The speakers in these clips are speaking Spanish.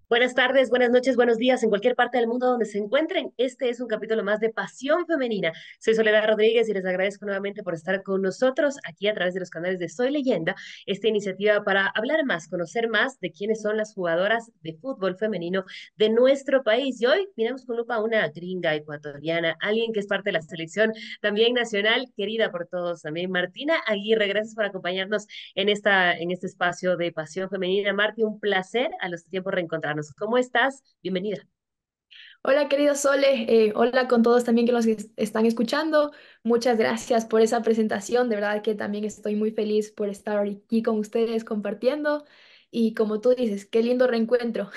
Buenas tardes, buenas noches, buenos días en cualquier parte del mundo donde se encuentren. Este es un capítulo más de Pasión Femenina. Soy Soledad Rodríguez y les agradezco nuevamente por estar con nosotros aquí a través de los canales de Soy Leyenda, esta iniciativa para hablar más, conocer más de quiénes son las jugadoras de fútbol femenino de nuestro país. Y hoy miramos con lupa a una gringa ecuatoriana, alguien que es parte de la selección también nacional, querida por todos también, Martina Aguirre. Gracias por acompañarnos en este espacio de Pasión Femenina. Marti, un placer a los tiempos reencontrarnos. ¿Cómo estás? Bienvenida. Hola, querido Sole. Hola con todos también que nos están escuchando. Muchas gracias por esa presentación. De verdad que también estoy muy feliz por estar aquí con ustedes compartiendo. Y como tú dices, qué lindo reencuentro.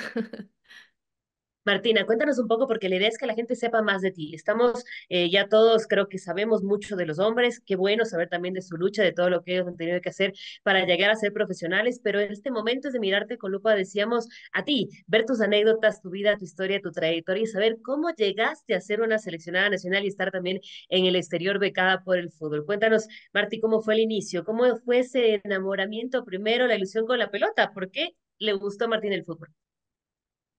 Martina, cuéntanos un poco porque la idea es que la gente sepa más de ti. Estamos ya todos, creo que sabemos mucho de los hombres, qué bueno saber también de su lucha, de todo lo que ellos han tenido que hacer para llegar a ser profesionales, pero en este momento es de mirarte con lupa, decíamos, a ti, ver tus anécdotas, tu vida, tu historia, tu trayectoria y saber cómo llegaste a ser una seleccionada nacional y estar también en el exterior becada por el fútbol. Cuéntanos, Marti, cómo fue el inicio, cómo fue ese enamoramiento primero, la ilusión con la pelota, ¿por qué le gustó a Martín el fútbol?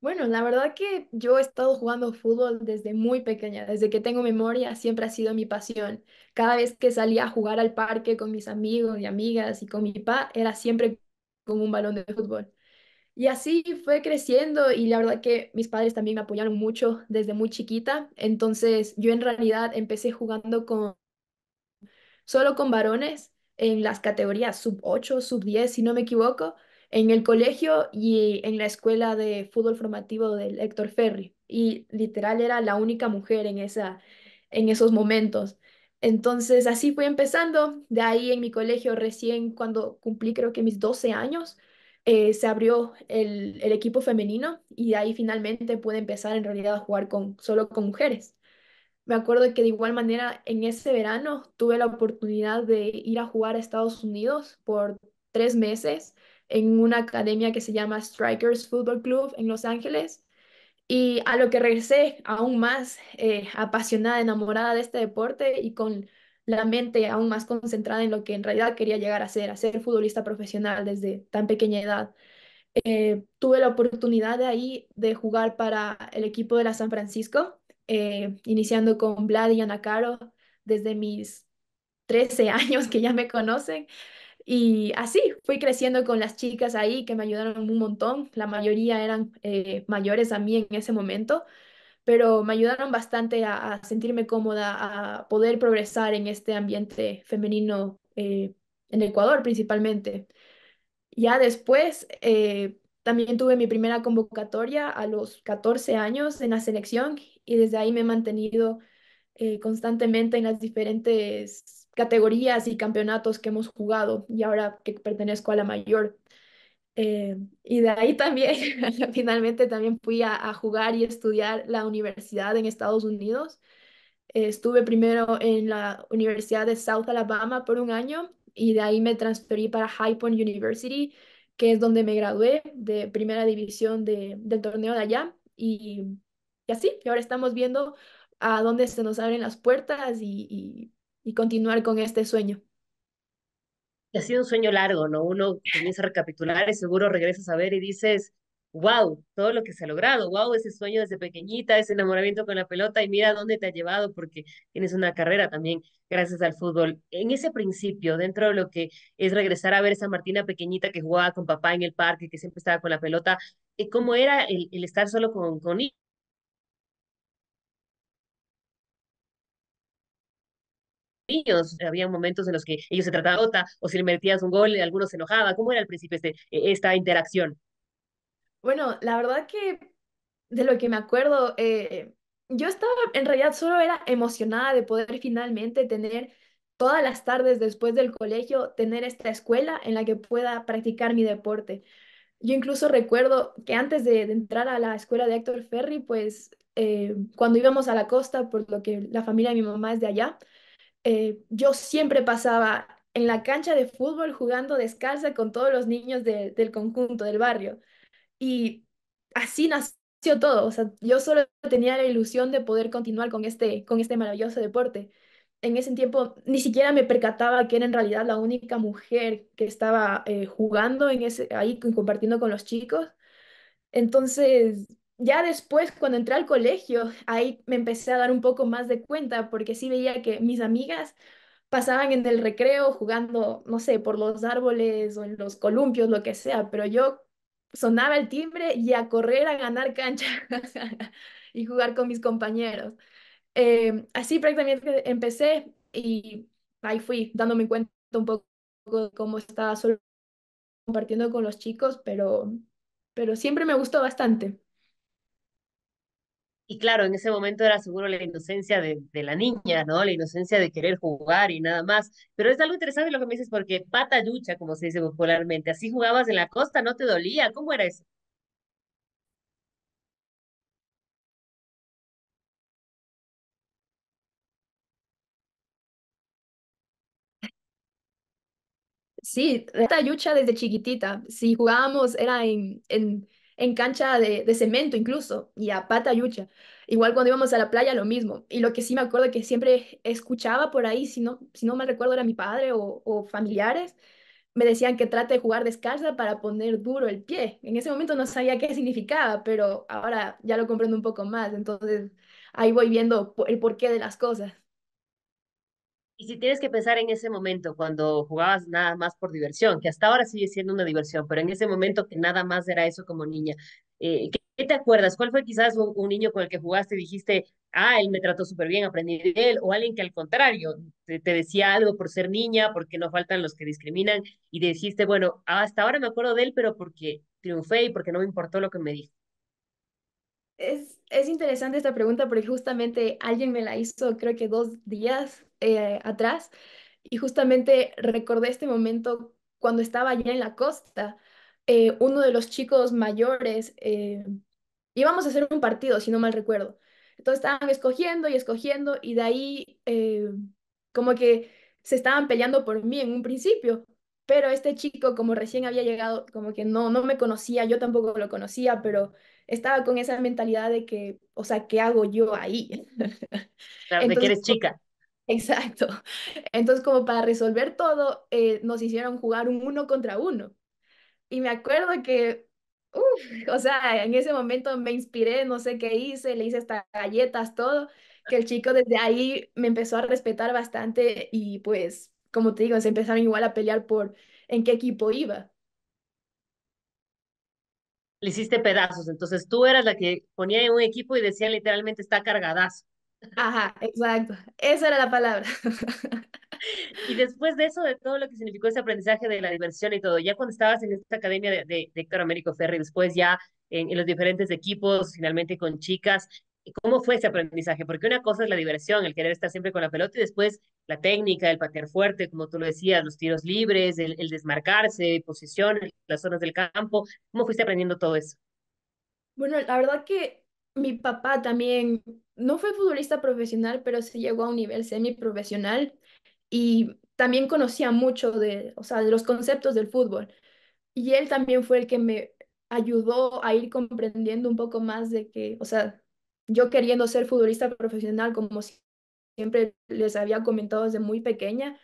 Bueno, la verdad que yo he estado jugando fútbol desde muy pequeña, desde que tengo memoria, siempre ha sido mi pasión. Cada vez que salía a jugar al parque con mis amigos y amigas y con mi papá, era siempre con un balón de fútbol. Y así fue creciendo y la verdad que mis padres también me apoyaron mucho desde muy chiquita. Entonces yo en realidad empecé jugando solo con varones en las categorías sub 8 sub 10 si no me equivoco, en el colegio y en la escuela de fútbol formativo del Héctor Ferry. Y literal era la única mujer en esos momentos. Entonces así fue empezando. De ahí en mi colegio recién cuando cumplí creo que mis 12 años, se abrió el equipo femenino y de ahí finalmente pude empezar en realidad a jugar solo con mujeres. Me acuerdo que de igual manera en ese verano tuve la oportunidad de ir a jugar a Estados Unidos por 3 meses en una academia que se llama Strikers Football Club en Los Ángeles. Y a lo que regresé aún más apasionada, enamorada de este deporte y con la mente aún más concentrada en lo que en realidad quería llegar a ser futbolista profesional desde tan pequeña edad. Tuve la oportunidad de ahí de jugar para el equipo de la San Francisco, iniciando con Vlad y Ana Caro desde mis 13 años que ya me conocen. Y así fui creciendo con las chicas ahí que me ayudaron un montón. La mayoría eran mayores a mí en ese momento, pero me ayudaron bastante a sentirme cómoda, a poder progresar en este ambiente femenino en Ecuador principalmente. Ya después, también tuve mi primera convocatoria a los 14 años en la selección y desde ahí me he mantenido constantemente en las diferentes categorías y campeonatos que hemos jugado y ahora que pertenezco a la mayor. Y de ahí también, finalmente también fui a jugar y estudiar la universidad en Estados Unidos. Estuve primero en la Universidad de South Alabama por un año y de ahí me transferí para High Point University, que es donde me gradué de primera división del torneo de allá. Y así, y ahora estamos viendo a dónde se nos abren las puertas y continuar con este sueño. Y ha sido un sueño largo, ¿no? Uno comienza a recapitular y seguro regresas a ver y dices, wow, todo lo que se ha logrado, wow, ese sueño desde pequeñita, ese enamoramiento con la pelota y mira dónde te ha llevado porque tienes una carrera también gracias al fútbol. En ese principio, dentro de lo que es regresar a ver esa Martina pequeñita que jugaba con papá en el parque, que siempre estaba con la pelota, ¿cómo era el estar solo con niños? Había momentos en los que ellos se trataban de pelota o si le metías un gol, algunos se enojaba. ¿Cómo era al principio esta interacción? Bueno, la verdad que de lo que me acuerdo, yo estaba, en realidad solo era emocionada de poder finalmente tener todas las tardes después del colegio, tener esta escuela en la que pueda practicar mi deporte. Yo incluso recuerdo que antes de entrar a la escuela de Héctor Ferry, pues cuando íbamos a la costa, por lo que la familia de mi mamá es de allá, yo siempre pasaba en la cancha de fútbol jugando descalza con todos los niños del conjunto, del barrio. Y así nació todo. O sea, yo solo tenía la ilusión de poder continuar con este maravilloso deporte. En ese tiempo ni siquiera me percataba que era en realidad la única mujer que estaba jugando ahí compartiendo con los chicos. Entonces, ya después, cuando entré al colegio, ahí me empecé a dar un poco más de cuenta porque sí veía que mis amigas pasaban en el recreo jugando, no sé, por los árboles o en los columpios, lo que sea, pero yo sonaba el timbre y a correr a ganar cancha y jugar con mis compañeros. Así prácticamente empecé y ahí fui dándome cuenta un poco de cómo estaba solo compartiendo con los chicos, pero siempre me gustó bastante. Y claro, en ese momento era seguro la inocencia de la niña, ¿no? La inocencia de querer jugar y nada más. Pero es algo interesante lo que me dices porque pata yucha, como se dice popularmente, así jugabas en la costa, ¿no te dolía? ¿Cómo era eso? Sí, yucha desde chiquitita. Si jugábamos era en cancha de cemento incluso, y a pata yucha. Igual cuando íbamos a la playa lo mismo. Y lo que sí me acuerdo que siempre escuchaba por ahí, si no mal recuerdo era mi padre o familiares, me decían que trate de jugar descalza para poner duro el pie. En ese momento no sabía qué significaba, pero ahora ya lo comprendo un poco más. Entonces ahí voy viendo el porqué de las cosas. Y si tienes que pensar en ese momento, cuando jugabas nada más por diversión, que hasta ahora sigue siendo una diversión, pero en ese momento que nada más era eso como niña, ¿qué te acuerdas? ¿Cuál fue quizás un niño con el que jugaste y dijiste, ah, él me trató súper bien, aprendí de él, o alguien que al contrario te decía algo por ser niña, porque no faltan los que discriminan, y dijiste, bueno, hasta ahora me acuerdo de él, pero porque triunfé y porque no me importó lo que me dijo? Es interesante esta pregunta porque justamente alguien me la hizo creo que 2 días atrás y justamente recordé este momento cuando estaba allá en la costa. Uno de los chicos mayores, íbamos a hacer un partido, si no mal recuerdo. Entonces estaban escogiendo y escogiendo y de ahí como que se estaban peleando por mí en un principio. Pero este chico, como recién había llegado, como que no me conocía, yo tampoco lo conocía, pero estaba con esa mentalidad de que, o sea, ¿qué hago yo ahí? Claro, de que Entonces, eres chica. exacto. Entonces, como para resolver todo, nos hicieron jugar un uno contra uno. Y me acuerdo que, o sea, en ese momento me inspiré, no sé qué hice, le hice hasta galletas, todo, que el chico desde ahí me empezó a respetar bastante y pues, como te digo, se empezaron igual a pelear por en qué equipo iba. Le hiciste pedazos, entonces tú eras la que ponía en un equipo y decía literalmente está cargadazo. Ajá, exacto. Esa era la palabra. Y después de eso, de todo lo que significó ese aprendizaje de la diversión y todo, ya cuando estabas en esta academia de Héctor Américo Ferri, después ya en los diferentes equipos, finalmente con chicas, ¿cómo fue ese aprendizaje? Porque una cosa es la diversión, el querer estar siempre con la pelota, y después la técnica, el patear fuerte, como tú lo decías, los tiros libres, el desmarcarse, posición, las zonas del campo. ¿Cómo fuiste aprendiendo todo eso? Bueno, la verdad que mi papá también no fue futbolista profesional, pero sí llegó a un nivel semiprofesional y también conocía mucho de, o sea, de los conceptos del fútbol. Y él también fue el que me ayudó a ir comprendiendo un poco más de que, o sea, yo queriendo ser futbolista profesional, como siempre les había comentado desde muy pequeña,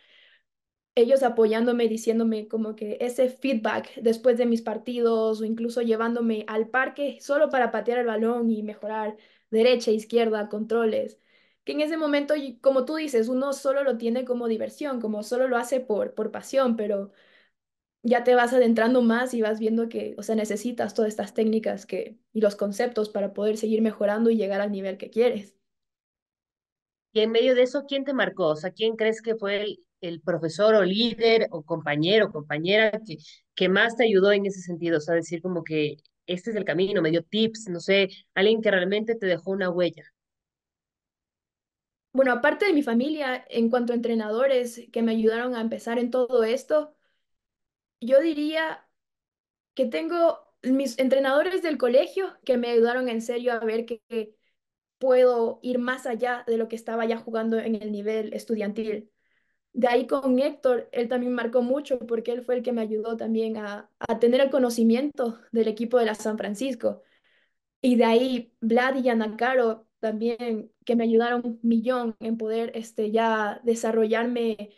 ellos apoyándome, diciéndome como que ese feedback después de mis partidos o incluso llevándome al parque solo para patear el balón y mejorar derecha, izquierda, controles. Que en ese momento, y como tú dices, uno solo lo tiene como diversión, como solo lo hace por pasión, pero ya te vas adentrando más y vas viendo que, o sea, necesitas todas estas técnicas y los conceptos para poder seguir mejorando y llegar al nivel que quieres. Y en medio de eso, ¿quién te marcó? O sea, ¿quién crees que fue el profesor o líder o compañero o compañera que más te ayudó en ese sentido? O sea, decir como que este es el camino, me dio tips, no sé, alguien que realmente te dejó una huella. Bueno, aparte de mi familia, en cuanto a entrenadores que me ayudaron a empezar en todo esto, yo diría que tengo mis entrenadores del colegio que me ayudaron en serio a ver que puedo ir más allá de lo que estaba ya jugando en el nivel estudiantil. De ahí con Héctor, él también marcó mucho porque él fue el que me ayudó también a tener el conocimiento del equipo de la San Francisco. Y de ahí Vlad y Yanakaro también, que me ayudaron un millón en poder ya desarrollarme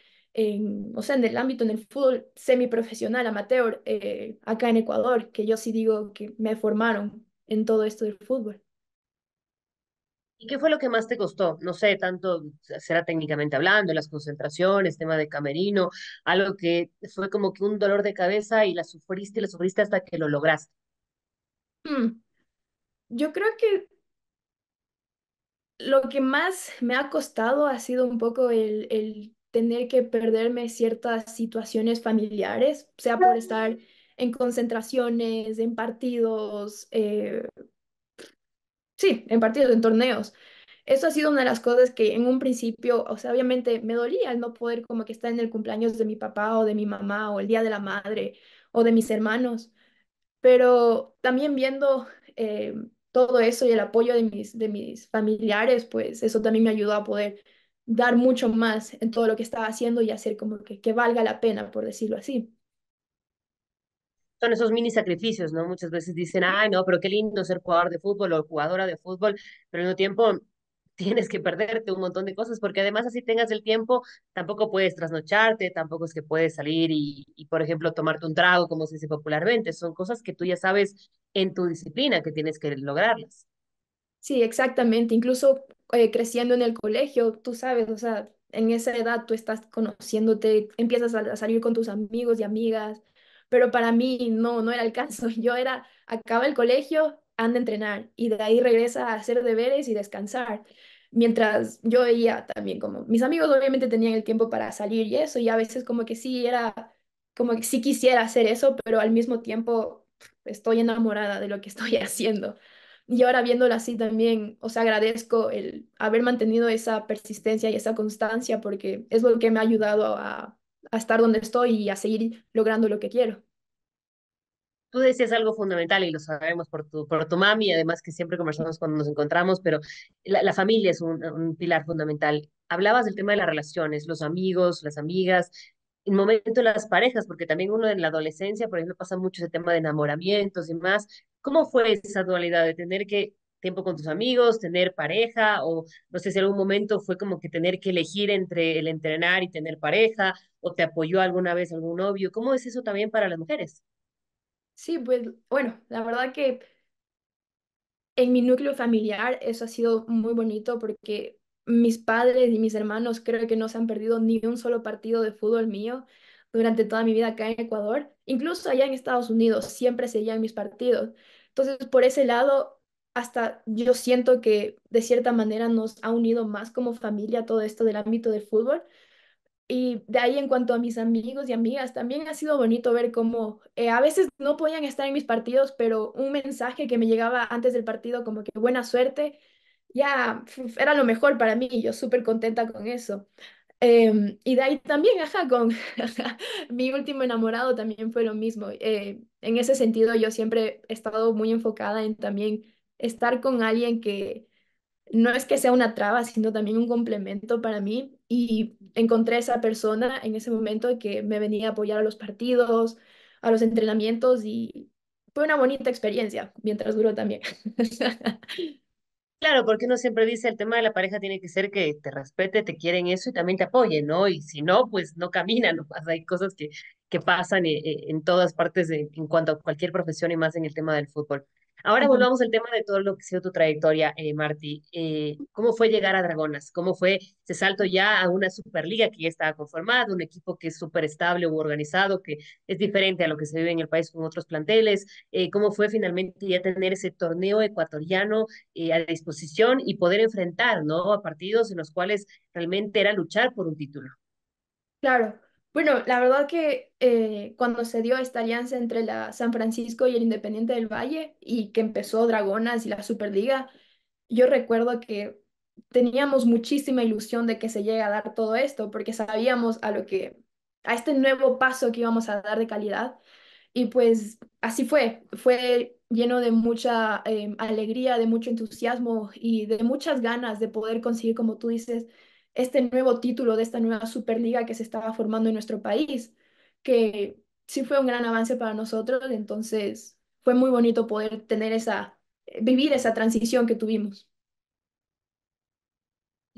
o sea, en el ámbito en el fútbol semiprofesional, amateur, acá en Ecuador, que yo sí digo que me formaron en todo esto del fútbol. ¿Y qué fue lo que más te costó? No sé, tanto será técnicamente hablando, las concentraciones, tema de camerino, algo que fue como que un dolor de cabeza y la sufriste hasta que lo lograste. Hmm, Yo creo que lo que más me ha costado ha sido un poco el tener que perderme ciertas situaciones familiares, sea por estar en concentraciones, en partidos, sí, en partidos, en torneos. Eso ha sido una de las cosas que en un principio, o sea, obviamente me dolía el no poder como que estar en el cumpleaños de mi papá o de mi mamá o el día de la madre o de mis hermanos, pero también viendo todo eso y el apoyo de mis familiares, pues eso también me ayudó a poder dar mucho más en todo lo que estaba haciendo y hacer como que valga la pena, por decirlo así. Son esos mini sacrificios, ¿no? Muchas veces dicen, ay, no, pero qué lindo ser jugador de fútbol o jugadora de fútbol, pero al mismo tiempo tienes que perderte un montón de cosas, porque además así tengas el tiempo, tampoco puedes trasnocharte, tampoco es que puedes salir por ejemplo, tomarte un trago, como se dice popularmente. Son cosas que tú ya sabes en tu disciplina que tienes que lograrlas. Sí, exactamente. Incluso creciendo en el colegio, tú sabes, o sea, en esa edad tú estás conociéndote, empiezas a salir con tus amigos y amigas, pero para mí no era el caso. Yo era, acaba el colegio, anda a entrenar y de ahí regresa a hacer deberes y descansar. Mientras yo veía también como mis amigos obviamente tenían el tiempo para salir y eso, y a veces como que sí era, como que sí quisiera hacer eso, pero al mismo tiempo estoy enamorada de lo que estoy haciendo. Y ahora viéndolo así también, o sea, agradezco el haber mantenido esa persistencia y esa constancia porque es lo que me ha ayudado a estar donde estoy y a seguir logrando lo que quiero. Tú decías algo fundamental y lo sabemos por tu mami, además que siempre conversamos cuando nos encontramos, pero la familia es un pilar fundamental. Hablabas del tema de las relaciones, los amigos, las amigas, en momento las parejas, porque también uno en la adolescencia, por ejemplo, pasa mucho ese tema de enamoramientos y más. ¿Cómo fue esa dualidad de tener que tiempo con tus amigos, tener pareja, o no sé si en algún momento fue como que tener que elegir entre el entrenar y tener pareja, o te apoyó alguna vez algún novio? ¿Cómo es eso también para las mujeres? Sí, pues bueno, la verdad que en mi núcleo familiar eso ha sido muy bonito porque mis padres y mis hermanos creo que no se han perdido ni un solo partido de fútbol mío durante toda mi vida acá en Ecuador. Incluso allá en Estados Unidos siempre seguían mis partidos. Entonces, por ese lado, hasta yo siento que de cierta manera nos ha unido más como familia todo esto del ámbito del fútbol. Y de ahí en cuanto a mis amigos y amigas, también ha sido bonito ver cómo a veces no podían estar en mis partidos, pero un mensaje que me llegaba antes del partido como que buena suerte, ya era lo mejor para mí y yo súper contenta con eso. Y de ahí también, ajá, con mi último enamorado también fue lo mismo. En ese sentido, yo siempre he estado muy enfocada en también estar con alguien que no es que sea una traba, sino también un complemento para mí. Y encontré esa persona en ese momento que me venía a apoyar a los partidos, a los entrenamientos y fue una bonita experiencia mientras duró también. Claro, porque uno siempre dice el tema de la pareja tiene que ser que te respete, te quieren eso y también te apoyen, ¿no? Y si no, pues no camina nomás. Hay cosas que pasan en todas partes en cuanto a cualquier profesión y más en el tema del fútbol. Ahora Ujú. volvamos al tema de todo lo que ha sido tu trayectoria, Marty. ¿Cómo fue llegar a Dragonas? ¿Cómo fue ese salto ya a una Superliga que ya estaba conformada, un equipo que es súper estable u organizado, que es diferente a lo que se vive en el país con otros planteles? ¿Cómo fue finalmente ya tener ese torneo ecuatoriano a disposición y poder enfrentar, ¿no? A partidos en los cuales realmente era luchar por un título? Claro. Bueno, la verdad que cuando se dio esta alianza entre la San Francisco y el Independiente del Valle y que empezó Dragonas y la Superliga, yo recuerdo que teníamos muchísima ilusión de que se llegue a dar todo esto, porque sabíamos a este nuevo paso que íbamos a dar de calidad. Y pues así fue lleno de mucha alegría, de mucho entusiasmo y de muchas ganas de poder conseguir, como tú dices, este nuevo título de esta nueva Superliga que se estaba formando en nuestro país, que sí fue un gran avance para nosotros, entonces fue muy bonito poder tener vivir esa transición que tuvimos.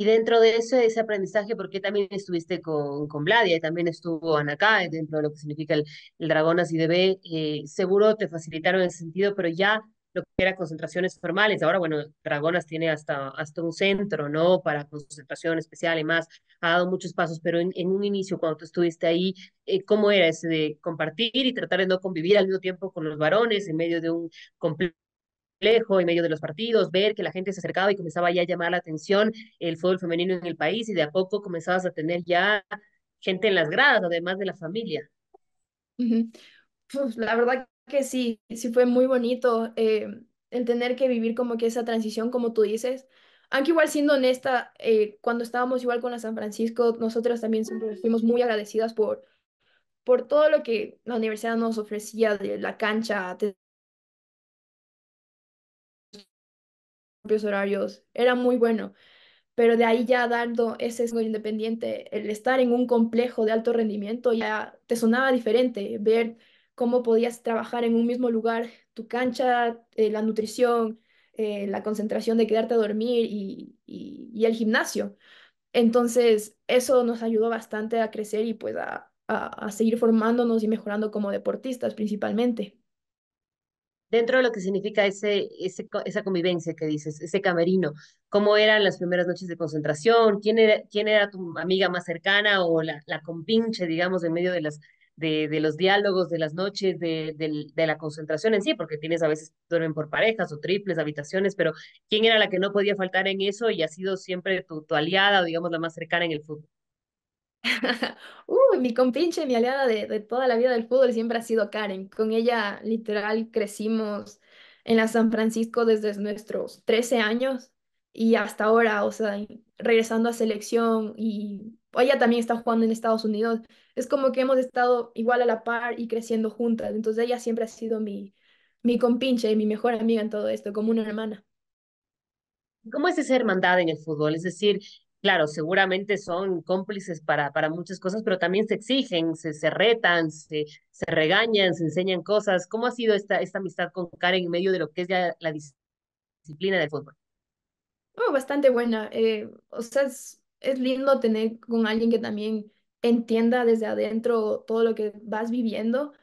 Y dentro de ese aprendizaje, porque también estuviste con Vladia y también estuvo Anacá, dentro de lo que significa el dragón así de B, seguro te facilitaron ese sentido, pero ya lo que era concentraciones formales, ahora bueno, Dragonas tiene hasta un centro, ¿no? Para concentración especial y más, ha dado muchos pasos, pero en un inicio, cuando tú estuviste ahí, ¿cómo era ese de compartir y tratar de no convivir al mismo tiempo con los varones en medio de un complejo en medio de los partidos, ver que la gente se acercaba y comenzaba ya a llamar la atención el fútbol femenino en el país y de a poco comenzabas a tener ya gente en las gradas, además de la familia? Ujú. La verdad que sí, sí fue muy bonito el tener que vivir como que esa transición, como tú dices. Aunque igual siendo honesta, cuando estábamos igual con la San Francisco, nosotros también siempre fuimos muy agradecidas por todo lo que la universidad nos ofrecía de la cancha, de propios horarios. Era muy bueno. Pero de ahí ya dando ese sesgo independiente, el estar en un complejo de alto rendimiento ya te sonaba diferente, ver cómo podías trabajar en un mismo lugar, tu cancha, la nutrición, la concentración de quedarte a dormir y el gimnasio. Entonces, eso nos ayudó bastante a crecer y pues a seguir formándonos y mejorando como deportistas principalmente. Dentro de lo que significa esa convivencia que dices, ese camerino, ¿cómo eran las primeras noches de concentración? Quién era tu amiga más cercana o la compinche, digamos, en medio de los diálogos, de las noches, de la concentración en sí? Porque tienes a veces duermen por parejas o triples habitaciones, pero ¿quién era la que no podía faltar en eso y ha sido siempre tu aliada o, digamos, la más cercana en el fútbol? Mi compinche, mi aliada de toda la vida del fútbol siempre ha sido Karen. Con ella literal crecimos en la San Francisco desde nuestros 13 años y hasta ahora, o sea, regresando a selección y ella también está jugando en Estados Unidos. Es como que hemos estado igual a la par y creciendo juntas. Entonces ella siempre ha sido mi compinche, mi mejor amiga en todo esto, como una hermana. ¿Cómo es esa hermandad en el fútbol? Es decir, claro, seguramente son cómplices para muchas cosas, pero también se exigen, se retan, se regañan, se enseñan cosas. ¿Cómo ha sido esta amistad con Karen en medio de lo que es ya la disciplina del fútbol? Oh, bastante buena. O sea, es lindo tener con alguien que también entienda desde adentro todo lo que vas viviendo.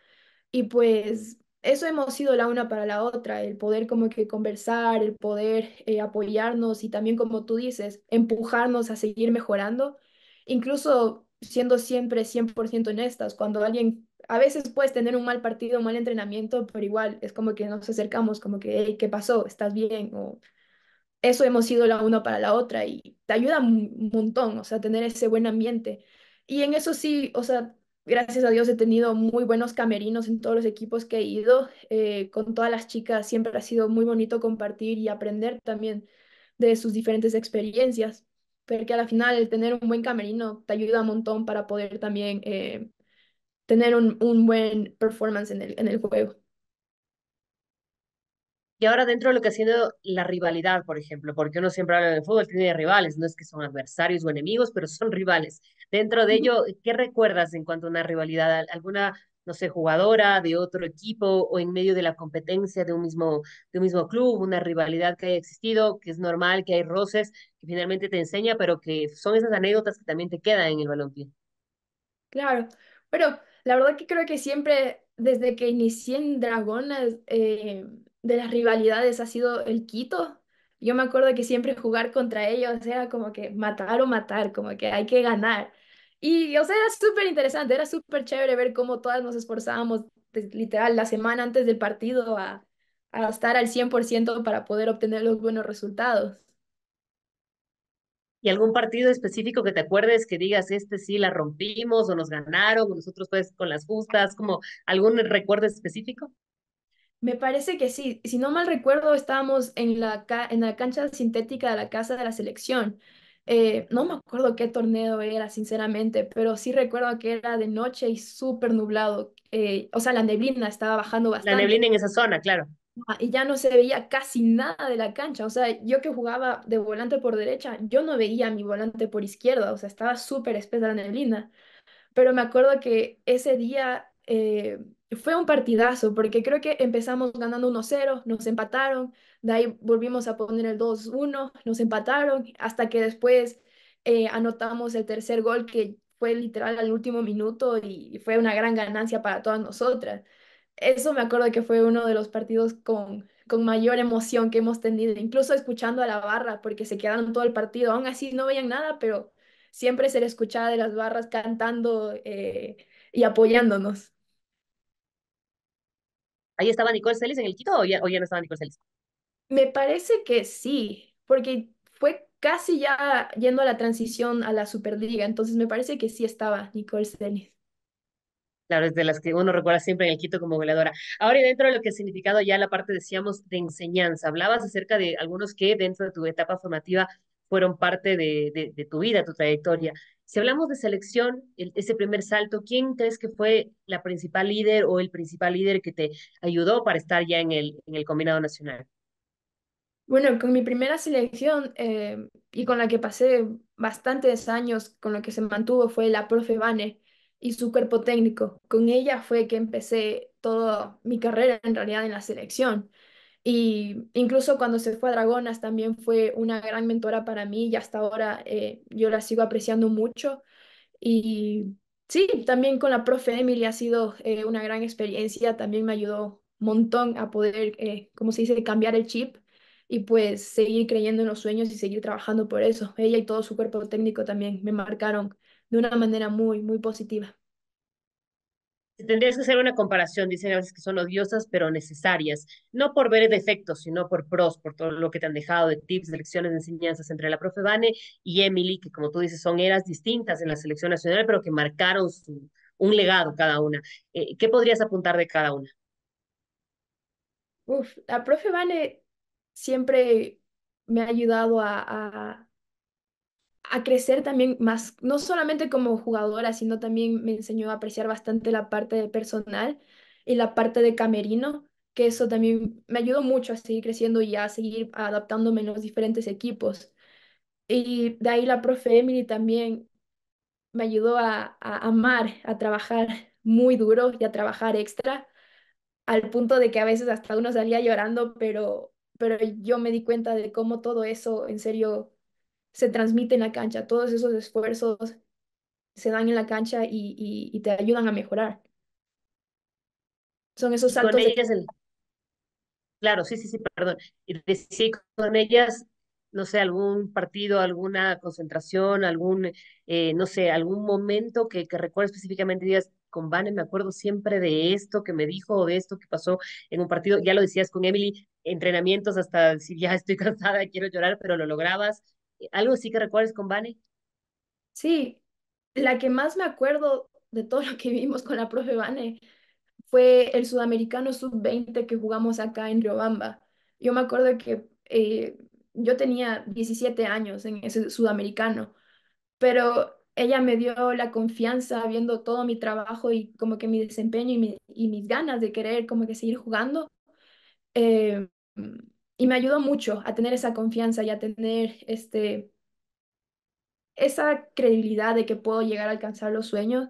Y pues eso hemos sido la una para la otra, el poder como que conversar, el poder apoyarnos y también como tú dices, empujarnos a seguir mejorando, incluso siendo siempre 100% honestas, cuando alguien, a veces puedes tener un mal partido, un mal entrenamiento, pero igual es como que nos acercamos, como que, hey, ¿qué pasó? ¿Estás bien? O eso hemos sido la una para la otra y te ayuda un montón, o sea, tener ese buen ambiente. Y en eso sí, o sea, gracias a Dios he tenido muy buenos camerinos en todos los equipos que he ido. Con todas las chicas siempre ha sido muy bonito compartir y aprender también de sus diferentes experiencias, porque al final el tener un buen camerino te ayuda un montón para poder también tener un buen performance en el juego. Y ahora dentro de lo que ha sido la rivalidad, por ejemplo, porque uno siempre habla de fútbol, tiene rivales, no es que son adversarios o enemigos, pero son rivales. Dentro de ello, ¿qué recuerdas en cuanto a una rivalidad? ¿Alguna, no sé, jugadora de otro equipo o en medio de la competencia de un mismo club, una rivalidad que haya existido, que es normal, que hay roces, que finalmente te enseña, pero que son esas anécdotas que también te quedan en el balompié? Claro, pero la verdad que creo que siempre, desde que inicié en Dragonas, de las rivalidades ha sido el Quito. Yo me acuerdo que siempre jugar contra ellos era como que matar o matar, como que hay que ganar. Y, o sea, era súper interesante, era súper chévere ver cómo todas nos esforzábamos, literal, la semana antes del partido a estar al 100% para poder obtener los buenos resultados. ¿Y algún partido específico que te acuerdes que digas, este sí la rompimos o nos ganaron o nosotros pues con las justas, como algún recuerdo específico? Me parece que sí. Si no mal recuerdo, estábamos en en la cancha sintética de la casa de la selección. No me acuerdo qué torneo era, sinceramente, pero sí recuerdo que era de noche y súper nublado. O sea, la neblina estaba bajando La bastante. neblina en esa zona, claro. Y ya no se veía casi nada de la cancha. O sea, yo que jugaba de volante por derecha, yo no veía mi volante por izquierda. O sea, estaba súper espesa la neblina, pero me acuerdo que ese día fue un partidazo, porque creo que empezamos ganando 1-0, nos empataron, de ahí volvimos a poner el 2-1, nos empataron, hasta que después anotamos el tercer gol que fue literal al último minuto y fue una gran ganancia para todas nosotras. Eso me acuerdo que fue uno de los partidos con mayor emoción que hemos tenido, incluso escuchando a la barra, porque se quedaron todo el partido, aún así no veían nada, pero siempre se le escuchaba de las barras cantando y apoyándonos. ¿Ahí estaba Nicole Celis en el Quito o ya no estaba Nicole Celis? Me parece que sí, porque fue casi ya yendo a la transición a la Superliga, entonces me parece que sí estaba Nicole Stenis. Claro, es de las que uno recuerda siempre en el Quito como goleadora. Ahora, y dentro de lo que ha significado ya la parte, decíamos, de enseñanza, hablabas acerca de algunos que dentro de tu etapa formativa fueron parte de tu vida, tu trayectoria. Si hablamos de selección, ese primer salto, ¿quién crees que fue la principal líder o el principal líder que te ayudó para estar ya en el combinado nacional? Bueno, con mi primera selección y con la que pasé bastantes años, con la que se mantuvo, fue la profe Vane y su cuerpo técnico. Con ella fue que empecé toda mi carrera en realidad en la selección. Y incluso cuando se fue a Dragonas también fue una gran mentora para mí y hasta ahora yo la sigo apreciando mucho. Y sí, también con la profe Emily ha sido una gran experiencia, también me ayudó un montón a poder, como se dice, cambiar el chip y pues seguir creyendo en los sueños y seguir trabajando por eso. Ella y todo su cuerpo técnico también me marcaron de una manera muy, muy positiva. Si tendrías que hacer una comparación, dicen a veces que son odiosas, pero necesarias, no por ver defectos, sino por pros, por todo lo que te han dejado de tips, de lecciones, de enseñanzas entre la profe Vane y Emily, que como tú dices, son eras distintas en la selección nacional, pero que marcaron un legado cada una. ¿Qué podrías apuntar de cada una? Uf, la profe Vane siempre me ha ayudado a crecer también más, no solamente como jugadora, sino también me enseñó a apreciar bastante la parte de personal y la parte de camerino, que eso también me ayudó mucho a seguir creciendo y a seguir adaptándome en los diferentes equipos. Y de ahí la profe Emily también me ayudó a amar, a trabajar muy duro y a trabajar extra, al punto de que a veces hasta uno salía llorando, pero yo me di cuenta de cómo todo eso en serio se transmite en la cancha, todos esos esfuerzos se dan en la cancha y te ayudan a mejorar. Son esos Y con saltos de... ellas, claro, sí, sí, sí, perdón. Y sí, con ellas, no sé, algún partido, alguna concentración, algún, no sé, algún momento que recuerdes específicamente, digas, con Vane me acuerdo siempre de esto que me dijo o de esto que pasó en un partido. Ya lo decías con Emily, entrenamientos hasta decir, ya estoy cansada, quiero llorar, pero lo lograbas. ¿Algo sí que recuerdes con Vane? Sí, la que más me acuerdo de todo lo que vimos con la profe Vane fue el sudamericano sub-20 que jugamos acá en Riobamba. Yo me acuerdo que yo tenía 17 años en ese sudamericano, pero ella me dio la confianza viendo todo mi trabajo y como que mi desempeño y mis ganas de querer como que seguir jugando. eh, y me ayudó mucho a tener esa confianza y a tener esa credibilidad de que puedo llegar a alcanzar los sueños.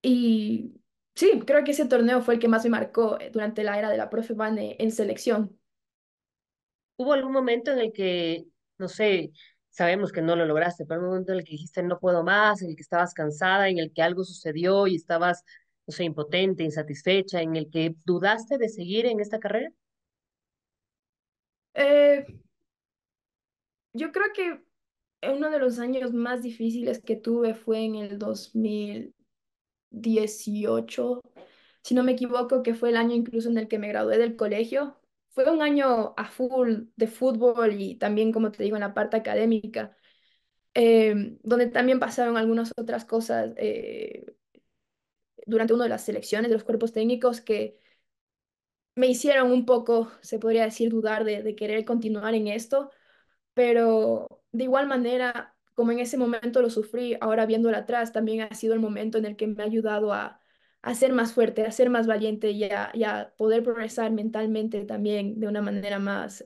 Y sí, creo que ese torneo fue el que más me marcó durante la era de la profe Vane en selección. ¿Hubo algún momento en el que, no sé, sabemos que no lo lograste, pero un momento en el que dijiste no puedo más, en el que estabas cansada, en el que algo sucedió y estabas, no sé, impotente, insatisfecha, en el que dudaste de seguir en esta carrera? Eh, yo creo que uno de los años más difíciles que tuve fue en el 2018, si no me equivoco, que fue el año incluso en el que me gradué del colegio. Fue un año a full de fútbol y también, como te digo, en la parte académica, donde también pasaron algunas otras cosas durante una de las selecciones de los cuerpos técnicos que me hicieron un poco, se podría decir, dudar de querer continuar en esto, pero de igual manera, como en ese momento lo sufrí, ahora viéndolo atrás, también ha sido el momento en el que me ha ayudado a ser más fuerte, a ser más valiente y a poder progresar mentalmente también de una manera más,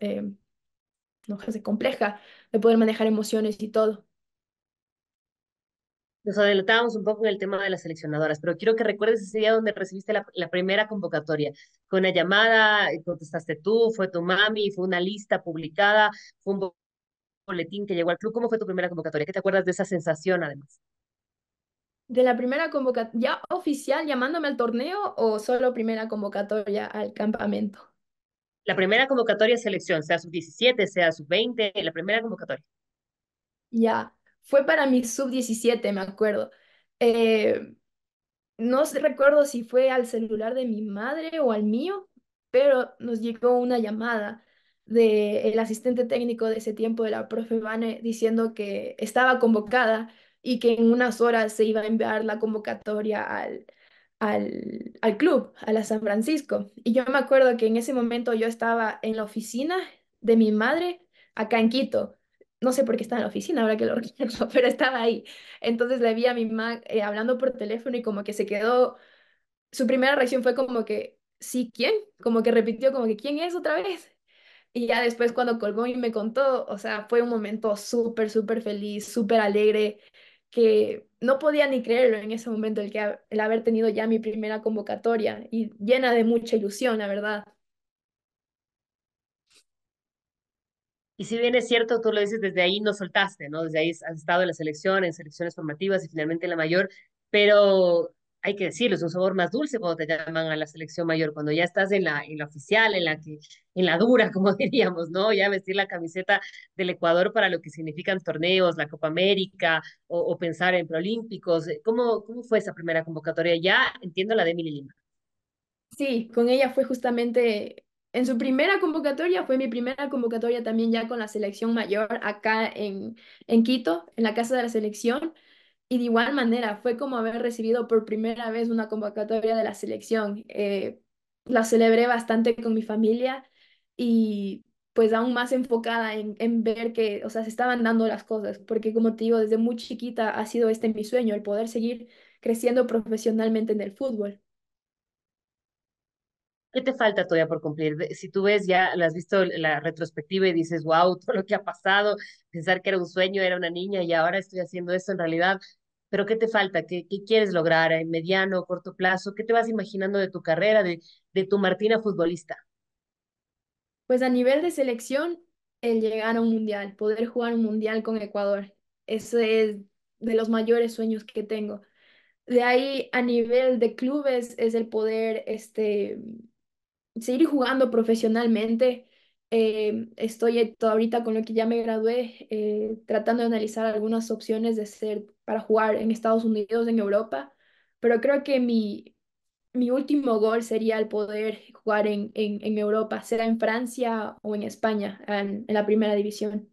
no sé, compleja, de poder manejar emociones y todo. Nos adelantábamos un poco en el tema de las seleccionadoras, pero quiero que recuerdes ese día donde recibiste la primera convocatoria. Fue una llamada, contestaste tú, fue tu mami, fue una lista publicada, fue un boletín que llegó al club? ¿Cómo fue tu primera convocatoria? ¿Qué te acuerdas de esa sensación además? ¿De la primera convocatoria ya oficial llamándome al torneo o solo primera convocatoria al campamento? La primera convocatoria a selección, sea sub-17, sea sub-20, la primera convocatoria. Ya, fue para mi sub-17, me acuerdo. Eh, No recuerdo si fue al celular de mi madre o al mío, pero nos llegó una llamada del asistente técnico de ese tiempo, de la profe Vane, diciendo que estaba convocada y que en unas horas se iba a enviar la convocatoria al club, a la San Francisco. Y yo me acuerdo que en ese momento yo estaba en la oficina de mi madre acá en Quito. No sé por qué estaba en la oficina, ahora que lo recuerdo, pero estaba ahí. Entonces le vi a mi mamá hablando por teléfono y como que se quedó, su primera reacción fue como que, sí, ¿quién? Como que repitió como que, ¿quién es otra vez? Y ya después cuando colgó y me contó, o sea, fue un momento súper, súper feliz, súper alegre, que no podía ni creerlo en ese momento el haber tenido ya mi primera convocatoria y llena de mucha ilusión, la verdad. Y si bien es cierto, tú lo dices, desde ahí no soltaste, ¿no? Desde ahí has estado en la selección, en selecciones formativas y finalmente en la mayor, pero hay que decirlo, es un sabor más dulce cuando te llaman a la selección mayor, cuando ya estás en la oficial, en la dura, como diríamos, ¿no? Ya vestir la camiseta del Ecuador para lo que significan torneos, la Copa América o pensar en preolímpicos. ¿Cómo fue esa primera convocatoria? Ya entiendo la de Emily Lima. Sí, con ella fue justamente, en su primera convocatoria, fue mi primera convocatoria también ya con la selección mayor acá en Quito, en la casa de la selección. Y de igual manera, fue como haber recibido por primera vez una convocatoria de la selección. La celebré bastante con mi familia y pues aún más enfocada en ver que, o sea, se estaban dando las cosas, porque como te digo, desde muy chiquita ha sido este mi sueño, el poder seguir creciendo profesionalmente en el fútbol. ¿Qué te falta todavía por cumplir? Si tú ves ya, la has visto la retrospectiva y dices, wow, todo lo que ha pasado, pensar que era un sueño, era una niña y ahora estoy haciendo esto en realidad, pero ¿qué te falta? ¿Qué quieres lograr en mediano, corto plazo? ¿Qué te vas imaginando de tu carrera, de tu Martina futbolista? Pues a nivel de selección, el llegar a un mundial, poder jugar un mundial con Ecuador, ese es de los mayores sueños que tengo. De ahí a nivel de clubes es el poder seguir jugando profesionalmente. Estoy ahorita con lo que ya me gradué, tratando de analizar algunas opciones de ser para jugar en Estados Unidos, en Europa, pero creo que mi último gol sería el poder jugar en Europa, sea en Francia o en España, en la primera división.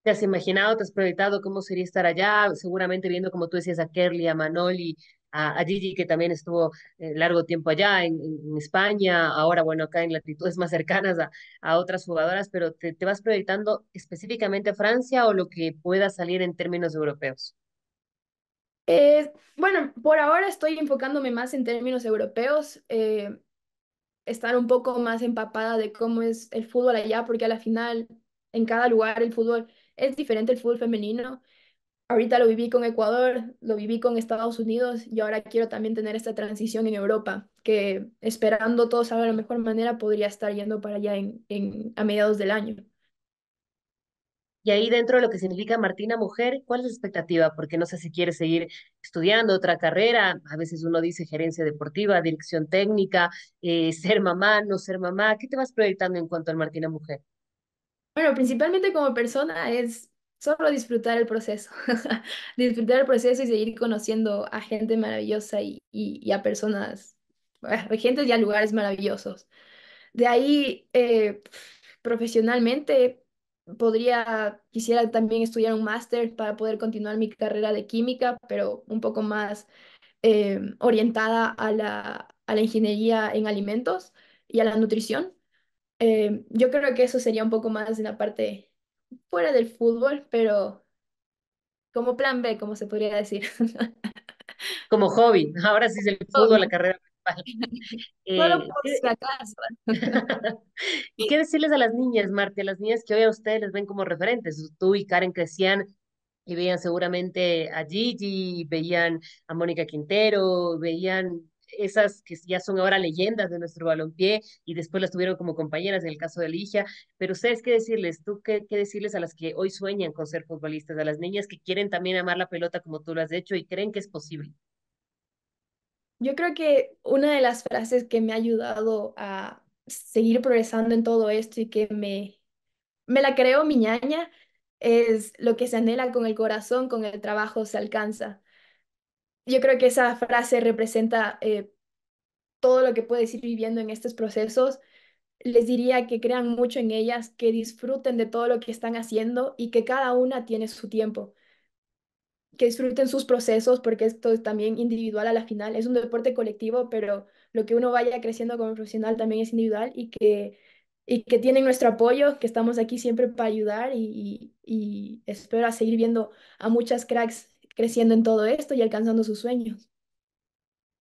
¿Te has imaginado, te has proyectado cómo sería estar allá? Seguramente viendo, como tú decías, a Kerly, a Manoli, a Gigi, que también estuvo largo tiempo allá en España, ahora, bueno, acá en latitudes más cercanas a otras jugadoras, pero ¿te vas proyectando específicamente a Francia o lo que pueda salir en términos europeos? Bueno, por ahora estoy enfocándome más en términos europeos, estar un poco más empapada de cómo es el fútbol allá, porque a la final, en cada lugar el fútbol es diferente, el fútbol femenino. Ahorita lo viví con Ecuador, lo viví con Estados Unidos y ahora quiero también tener esta transición en Europa, que esperando todo salga de la mejor manera, podría estar yendo para allá a mediados del año. Y ahí dentro de lo que significa Martina mujer, ¿cuál es la expectativa? Porque no sé si quieres seguir estudiando otra carrera, a veces uno dice gerencia deportiva, dirección técnica, ser mamá, no ser mamá, ¿qué te vas proyectando en cuanto al Martina mujer? Bueno, principalmente como persona es solo disfrutar el proceso, disfrutar el proceso y seguir conociendo a gente maravillosa y a personas, a gente y a lugares maravillosos. De ahí, profesionalmente, quisiera también estudiar un máster para poder continuar mi carrera de química, pero un poco más orientada a la ingeniería en alimentos y a la nutrición. Yo creo que eso sería un poco más en la parte fuera del fútbol, pero como plan B, como se podría decir. Como hobby, ahora sí es el fútbol, la Obvio. carrera principal. Solo por si ¿Qué, acaso. ¿Y qué decirles a las niñas, Marta? A las niñas que hoy a ustedes les ven como referentes. Tú y Karen crecían y veían seguramente a Gigi, veían a Mónica Quintero, veían esas que ya son ahora leyendas de nuestro balompié y después las tuvieron como compañeras en el caso de Ligia. Pero ustedes, ¿qué decirles? ¿Tú qué decirles a las que hoy sueñan con ser futbolistas, a las niñas que quieren también amar la pelota como tú lo has hecho y creen que es posible? Yo creo que una de las frases que me ha ayudado a seguir progresando en todo esto y que me la creo mi ñaña es lo que se anhela con el corazón, con el trabajo se alcanza. Yo creo que esa frase representa todo lo que puedes ir viviendo en estos procesos. Les diría que crean mucho en ellas, que disfruten de todo lo que están haciendo y que cada una tiene su tiempo, que disfruten sus procesos porque esto es también individual a la final. Es un deporte colectivo, pero lo que uno vaya creciendo como profesional también es individual y que tienen nuestro apoyo, que estamos aquí siempre para ayudar y espero a seguir viendo a muchas cracks creciendo en todo esto y alcanzando sus sueños.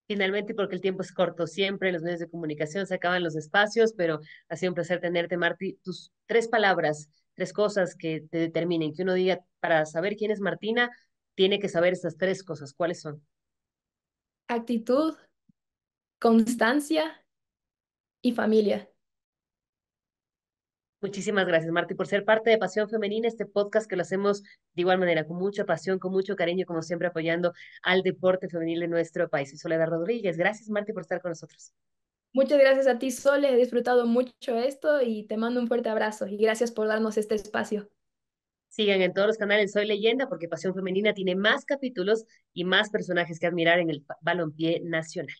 Finalmente, porque el tiempo es corto, siempre en los medios de comunicación se acaban los espacios, pero ha sido un placer tenerte, Marti. Tus tres palabras, tres cosas que te determinen, que uno diga, para saber quién es Martina, tiene que saber estas tres cosas. ¿Cuáles son? Actitud, constancia y familia. Muchísimas gracias, Marti, por ser parte de Pasión Femenina, este podcast que lo hacemos de igual manera, con mucha pasión, con mucho cariño, como siempre, apoyando al deporte femenil en nuestro país. Soy Soledad Rodríguez. Gracias, Marti, por estar con nosotros. Muchas gracias a ti, Sole. He disfrutado mucho esto y te mando un fuerte abrazo y gracias por darnos este espacio. Sigan en todos los canales Soy Leyenda, porque Pasión Femenina tiene más capítulos y más personajes que admirar en el balompié nacional.